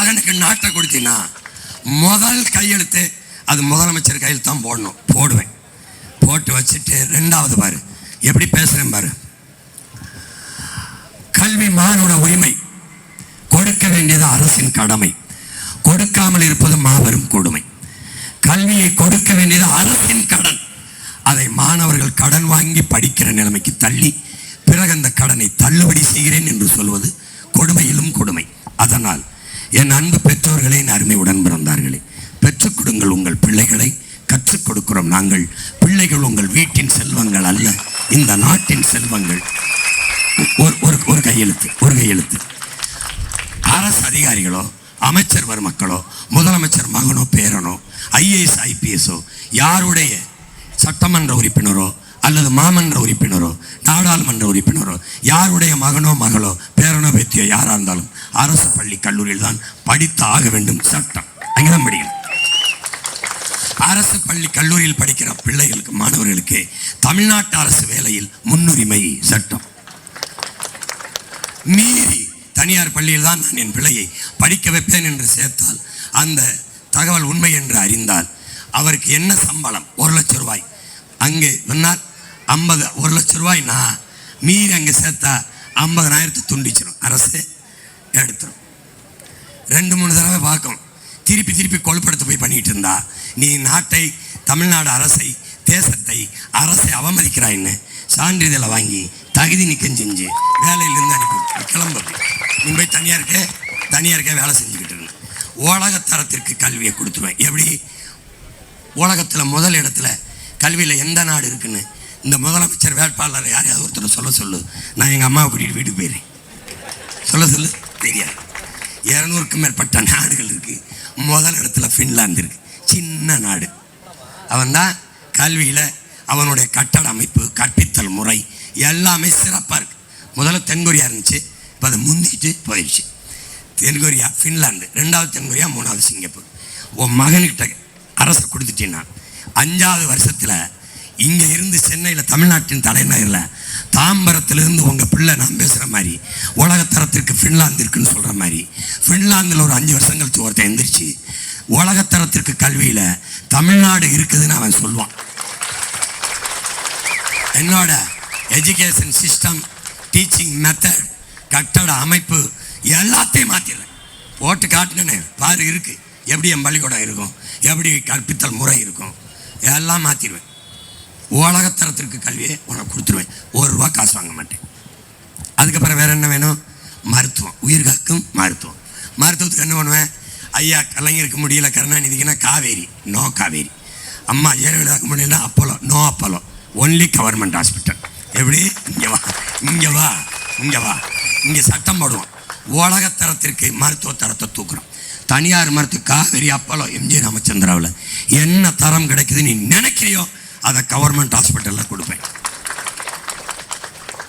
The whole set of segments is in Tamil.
மகனுக்கு நாட்டை கொடுத்தீங்கன்னா முதல் கையெழுத்து அது முதலமைச்சர் கையில் தான் போடணும். போடுவேன். போட்டு வச்சுட்டு ரெண்டாவது பாரு எப்படி பேசுறேன் பாரு. கல்வி மாணவ உரிமை, கொடுக்க வேண்டியது அரசின் கடமை, கொடுக்காமல் இருப்பது மாபெரும் கொடுமை. கல்வியை கொடுக்க வேண்டியது அரசின் கடன், அதை மாணவர்கள் கடன் வாங்கி படிக்கிற நிலைமைக்கு தள்ளி பிறகு அந்த கடனை தள்ளுபடி செய்கிறேன் என்று சொல்வது கொடுமையிலும் கொடுமை. அதனால் என் அன்பு பெற்றோர்களே, அருமை உடன் பிறந்தார்களே, பெற்றுக் கொடுங்கள் உங்கள் பிள்ளைகளை. கற்றுக் கொடுக்கிறோம் நாங்கள். பிள்ளைகள் உங்கள் வீட்டின் செல்வங்கள் அல்ல, இந்த நாட்டின் செல்வங்கள். ஒரு கையெழுத்து. அரசு அதிகாரிகளோ, அமைச்சர் மருமக்களோ, முதலமைச்சர் மகனோ பேரனோ, IAS IPSஓ, யாருடைய சட்டமன்ற உறுப்பினரோ அல்லது மாமன்ற உறுப்பினரோ நாடாளுமன்ற உறுப்பினரோ யாருடைய மகனோ மகளோ பேரனோ பேத்தியோ யாராக இருந்தாலும் அரசு பள்ளி கல்லூரியில் தான் படித்து ஆக வேண்டும். சட்டம் அங்கேதான் படிக்கணும். அரசு பள்ளி கல்லூரியில் படிக்கிற பிள்ளைகளுக்கு, மாணவர்களுக்கு தமிழ்நாட்டு அரசு வேலையில் முன்னுரிமை சட்டம். மீறி தனியார் பள்ளியில் தான் நான் என் பிள்ளையை படிக்க வைப்பேன் என்று சேர்த்தால், அந்த தகவல் உண்மை என்று அறிந்தால், அவருக்கு என்ன சம்பளம் 1 லட்சம் ரூபாய், அங்கே சொன்னால் 1 லட்சம் ரூபாய் நான் மீறி அங்கே சேர்த்தா 50,000 துண்டிச்சிடும். அரசு எடுத்துரும். 2-3 தடவை பார்க்கும். திருப்பி கொழுப்படுத்த போய் பண்ணிட்டு இருந்தா நீ நாட்டை, தமிழ்நாடு அரசை, தேசத்தை, அரசை அவமதிக்கிறாயின்னு சான்றிதழை வாங்கி தகுதி நீக்கம் செஞ்சு வேலையிலிருந்து அனுப்பி கிளம்பு. நீ போய் தனியாருக்கே வேலை செஞ்சுக்கிட்டு இருந்தேன். உலகத்தரத்திற்கு கல்வியை கொடுத்துருவேன். எப்படி உலகத்தில் முதல் இடத்துல கல்வியில் எந்த நாடு இருக்குன்னு இந்த முதலமைச்சர் வேட்பாளர் யாரையாவது ஒருத்தர் சொல்லு. நான் எங்கள் அம்மாவை கூட்டிகிட்டு வீட்டுக்கு போயிடுறேன். சொல்லு தெரியாது. 200க்கும் மேற்பட்ட நாடுகள் இருக்குது. முதல் இடத்துல ஃபின்லாந்து இருக்குது. சின்ன நாடு. அவன் தான் கல்வியில் அவனுடைய கட்டட அமைப்பு, கற்பித்தல் முறை எல்லாமே சிறப்பாக இருக்குது. முதல்ல தென்கொரியா இருந்துச்சு, இப்போ அதை முந்திட்டு போயிடுச்சு. தென்கொரியா, ஃபின்லாந்து, 2வது தென்கொரியா, 3வது சிங்கப்பூர். உன் மகன்கிட்ட அரசை கொடுத்துட்டீங்கன்னா 5வது வருஷத்தில் இங்கே இருந்து சென்னையில், தமிழ்நாட்டின் தலைநகரில் தாம்பரத்திலிருந்து உங்கள் பிள்ளை நான் பேசுகிற மாதிரி உலகத்தரத்திற்கு ஃபின்லாந்து இருக்குன்னு சொல்கிற மாதிரி, ஃபின்லாந்தில் ஒரு 5 வருஷம் கழிச்சு ஒருத்தன் எந்திரிச்சு உலகத்தரத்திற்கு கல்வியில் தமிழ்நாடு இருக்குதுன்னு அவன் சொல்லுவான். என்னோட எஜுகேஷன் சிஸ்டம், டீச்சிங் மெத்தட், கட்டட அமைப்பு எல்லாத்தையும் மாற்றிடுறேன். போட்டு காட்டினேன்னு பாரு இருக்குது. எப்படி என் பள்ளிக்கூடம் இருக்கும், எப்படி கற்பித்தல் முறை இருக்கும், எல்லாம் மாற்றிடுவேன். உலகத்தரத்திற்கு கல்வியை உனக்கு கொடுத்துருவேன். 1 ரூபா காசு வாங்க மாட்டேன். அதுக்கப்புறம் வேறு என்ன வேணும்? மருத்துவம், உயிர் காக்கும் மருத்துவம். மருத்துவத்துக்கு என்ன பண்ணுவேன்? ஐயா கலைஞருக்கு முடியல, கருணாநிதிக்குன்னா காவேரி, நோ காவேரி. அம்மா ஜெயலலிதாக்கு முடியல, Apollo, no Apollo, only government hospital. எப்படி? இங்கே வா. இங்கே சட்டம் போடுவோம். உலகத்தரத்திற்கு மருத்துவ தரத்தை தூக்குறோம். தனியார் மருத்துவ காவேரி, அப்போலோ, MG ராமச்சந்திராவில் என்ன தரம் கிடைக்குது நீ நினைக்கிறியோ அதை கவர்மெண்ட் ஹாஸ்பிட்டலில் கொடுப்பேன்.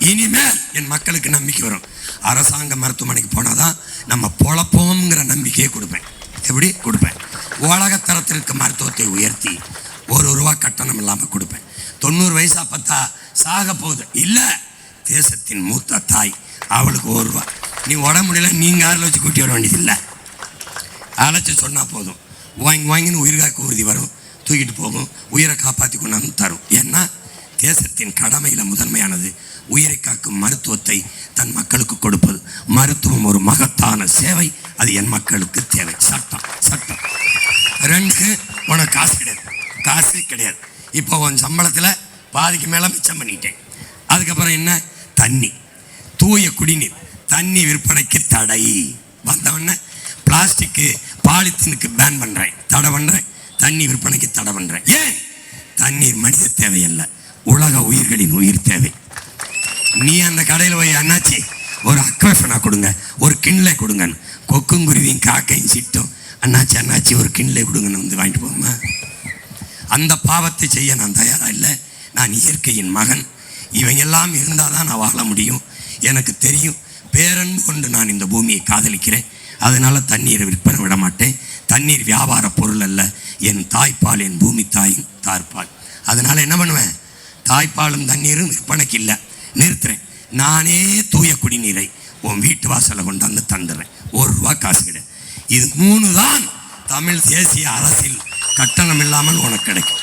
இனிமேல் என் மக்களுக்கு நம்பிக்கை வரும். அரசாங்க மருத்துவமனைக்கு போனால் தான் நம்ம பொழப்போங்கிற நம்பிக்கையை கொடுப்பேன். எப்படி கொடுப்பேன்? உலகத்தரத்திற்கு மருத்துவத்தை உயர்த்தி 1 ரூபா கட்டணம் இல்லாமல் கொடுப்பேன். 90 வயசா பார்த்தா சாக போகுது இல்லை, தேசத்தின் மூத்த தாய், அவளுக்கு 1 ரூபா. நீ உடம்பு முடியல, நீங்கள் ஆறில் வச்சு கூட்டி வர வேண்டியதில்லை, அழைச்சி சொன்னால் போதும். வாங்கின்னு உயிர் காக்க உறுதி வரும், தூக்கிட்டு போகும், உயிரை காப்பாற்றி கொண்டாந்து தரும். ஏன்னா தேசத்தின் கடமையில் முதன்மையானது உயிரை காக்கும் மருத்துவத்தை தன் மக்களுக்கு கொடுப்பது. மருத்துவம் ஒரு மகத்தான சேவை, அது என் மக்களுக்கு தேவை. சட்டம் 2 உனக்கு காசு கிடையாது. இப்போ உன் சம்பளத்தில் பாதிக்கு மேலே மிச்சம் பண்ணிட்டேன். அதுக்கப்புறம் என்ன? தண்ணி, தூய குடிநீர், தண்ணி விற்பனைக்கு தடை வந்தவொடனே பிளாஸ்டிக்கு, பாலித்தீனுக்கு பேன் பண்ணுறேன், தடை பண்ணுறேன். தண்ணி விற்பனைக்கு தடை பண்ணுறேன். ஏன்? தண்ணீர் மனித தேவையல்ல, உலக உயிர்களின் உயிர் தேவை. நீ அந்த கடையில் போய் அண்ணாச்சி ஒரு அக்வாஃபனா கொடுங்க, ஒரு கிண்ணில் கொடுங்கன்னு கொக்கும் குருவியும் காக்கையும் சிட்டும் அண்ணாச்சி ஒரு கிண்ணில் கொடுங்கன்னு வந்து வாங்கிட்டு போகுமா? அந்த பாவத்தை செய்ய நான் தயாராக இல்லை. நான் இயற்கையின் மகன். இவங்கெல்லாம் இருந்தால் தான் நான் வாழ முடியும். எனக்கு தெரியும், பேரன்பு கொண்டு நான் இந்த பூமியை காதலிக்கிறேன். அதனால் தண்ணீரை விற்பனை விட மாட்டேன். தண்ணீர் வியாபார பொருள் அல்ல, என் தாய்ப்பால், என் பூமி தாயின் தாய்ப்பால். அதனால் என்ன பண்ணுவேன்? தாய்ப்பாலும் தண்ணீரும் விற்பனைக்கு இல்லை, நிறுத்துறேன். நானே தூய குடிநீரை உன் வீட்டு வாசலை கொண்டாந்து தந்துடுறேன். 1 ரூபா காசு கிடையாது. இது 3 தான் தமிழ் தேசிய அரசில் கட்டணம் இல்லாமல் உனக்கு கிடைக்கும்.